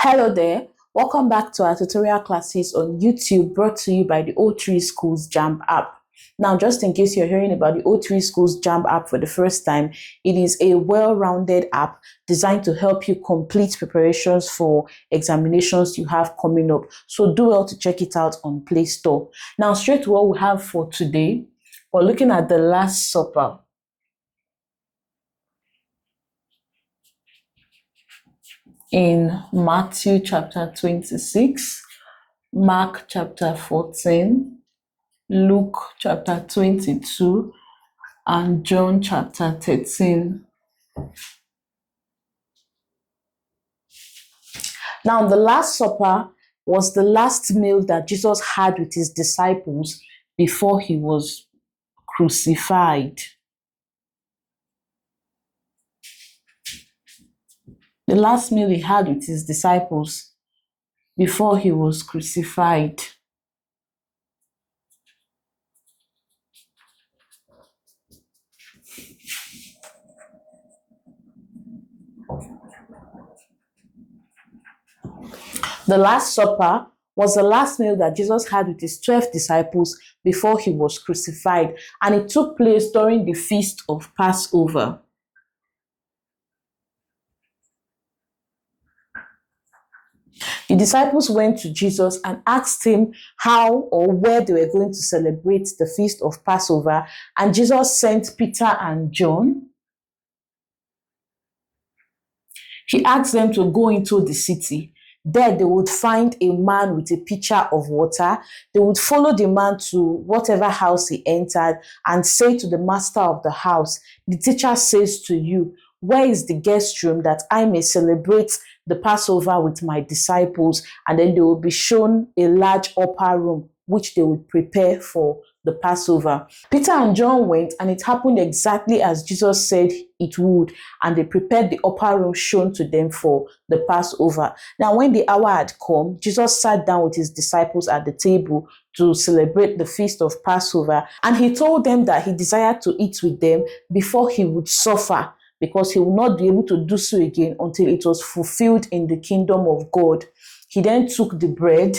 Hello there, welcome back to our tutorial classes on YouTube brought to you by the O3 Schools JAMB app. Now, just in case you're hearing about the O3 Schools JAMB app for the first time, it is a well-rounded app designed to help you complete preparations for examinations you have coming up. So do well to check it out on Play Store. Now, straight to what we have for today, we're looking at the Last Supper. In Matthew chapter 26, Mark chapter 14, Luke chapter 22, and John chapter 13. Now, the Last Supper was the last meal that Jesus had with his disciples before he was crucified. The last meal he had with his disciples before he was crucified. The Last Supper was the last meal that Jesus had with his 12 disciples before he was crucified, and it took place during the feast of Passover. The disciples went to Jesus and asked him how or where they were going to celebrate the feast of Passover, and Jesus sent Peter and John. He asked them to go into the city. There they would find a man with a pitcher of water. They would follow the man to whatever house he entered and say to the master of the house, "The teacher says to you, where is the guest room that I may celebrate the Passover with my disciples?" And then they will be shown a large upper room which they would prepare for the Passover. Peter and John went, and it happened exactly as Jesus said it would, and they prepared the upper room shown to them for the Passover. Now, when the hour had come, Jesus sat down with his disciples at the table to celebrate the feast of Passover, and he told them that he desired to eat with them before he would suffer, because he will not be able to do so again until it was fulfilled in the kingdom of God. He then took the bread,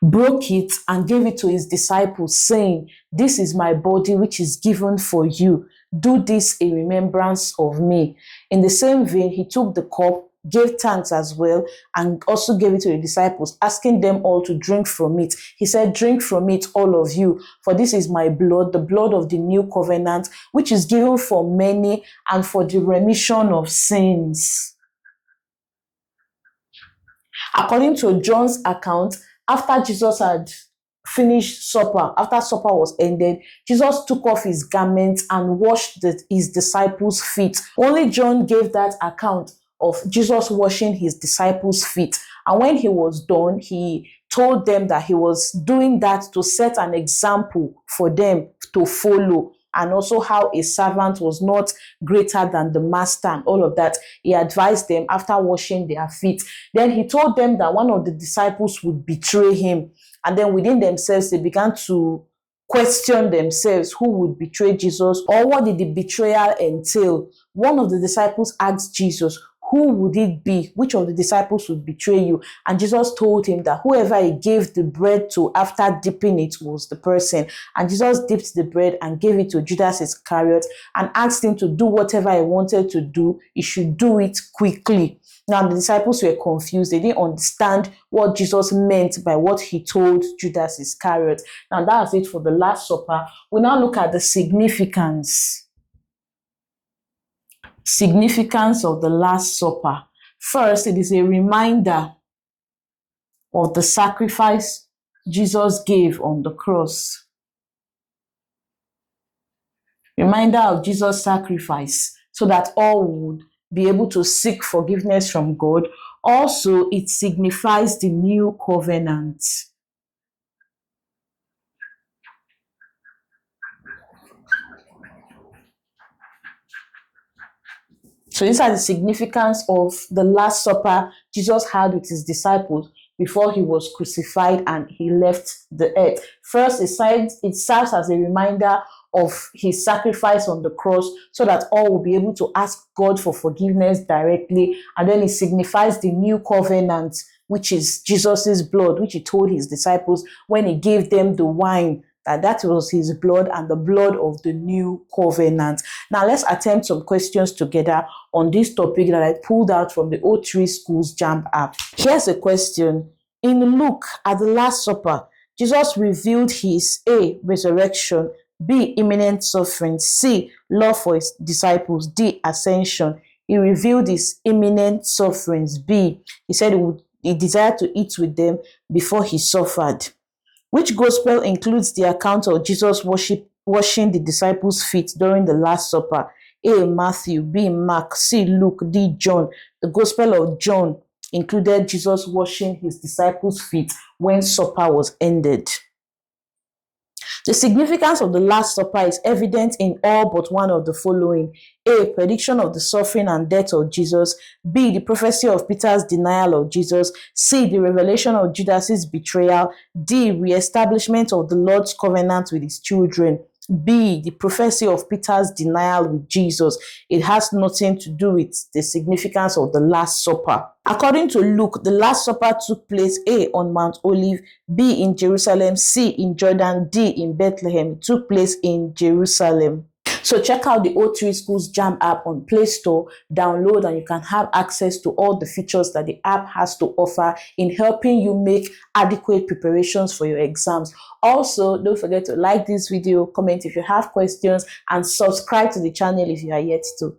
broke it, and gave it to his disciples, saying, "This is my body which is given for you. Do this in remembrance of me." In the same vein, he took the cup, gave thanks as well, and also gave it to the disciples, asking them all to drink from it. He said, "Drink from it, all of you, for this is my blood, the blood of the new covenant, which is given for many and for the remission of sins." According to John's account, after Jesus had finished supper, after supper was ended, Jesus took off his garments and washed his disciples' feet. Only John gave that account of Jesus washing his disciples' feet. And when he was done, he told them that he was doing that to set an example for them to follow, and also how a servant was not greater than the master and all of that. He advised them after washing their feet. Then he told them that one of the disciples would betray him. And then within themselves, they began to question themselves, who would betray Jesus, or what did the betrayal entail? One of the disciples asked Jesus, "Who would it be? Which of the disciples would betray you?" And Jesus told him that whoever he gave the bread to after dipping it was the person. And Jesus dipped the bread and gave it to Judas Iscariot and asked him to do whatever he wanted to do. He should do it quickly. Now, the disciples were confused. They didn't understand what Jesus meant by what he told Judas Iscariot. Now, that's it for the Last Supper. We now look at the significance of the Last Supper. First, it is a reminder of the sacrifice Jesus gave on the cross. Reminder of Jesus' sacrifice so that all would be able to seek forgiveness from God. Also, it signifies the new covenant. So these are the significance of the Last Supper Jesus had with his disciples before he was crucified and he left the earth. First, it serves as a reminder of his sacrifice on the cross, so that all will be able to ask God for forgiveness directly. And then it signifies the new covenant, which is Jesus's blood, which he told his disciples when he gave them the wine, that was his blood and the blood of the new covenant. Now let's attempt some questions together on this topic that I pulled out from the O3 Schools JAMB app. Here's a question. In Luke, at the Last Supper, Jesus revealed his A, resurrection, B, imminent suffering, C, love for his disciples, D, ascension. He revealed his imminent sufferings. B, he said he desired to eat with them before he suffered. Which gospel includes the account of Jesus washing the disciples' feet during the Last Supper? A, Matthew, B, Mark, C, Luke, D, John. The Gospel of John included Jesus washing his disciples' feet when supper was ended. The significance of the Last Supper is evident in all but one of the following. A, prediction of the suffering and death of Jesus. B, the prophecy of Peter's denial of Jesus. C, the revelation of Judas's betrayal. D, re-establishment of the Lord's covenant with his children. B, the prophecy of Peter's denial with Jesus. It has nothing to do with the significance of the Last Supper. According to Luke, the Last Supper took place A, on Mount Olive, B, in Jerusalem, C, in Jordan, D, in Bethlehem. It took place in Jerusalem. So check out the O3 Schools JAMB app on Play Store, download, and you can have access to all the features that the app has to offer in helping you make adequate preparations for your exams. Also, don't forget to like this video, comment if you have questions, and subscribe to the channel if you are yet to.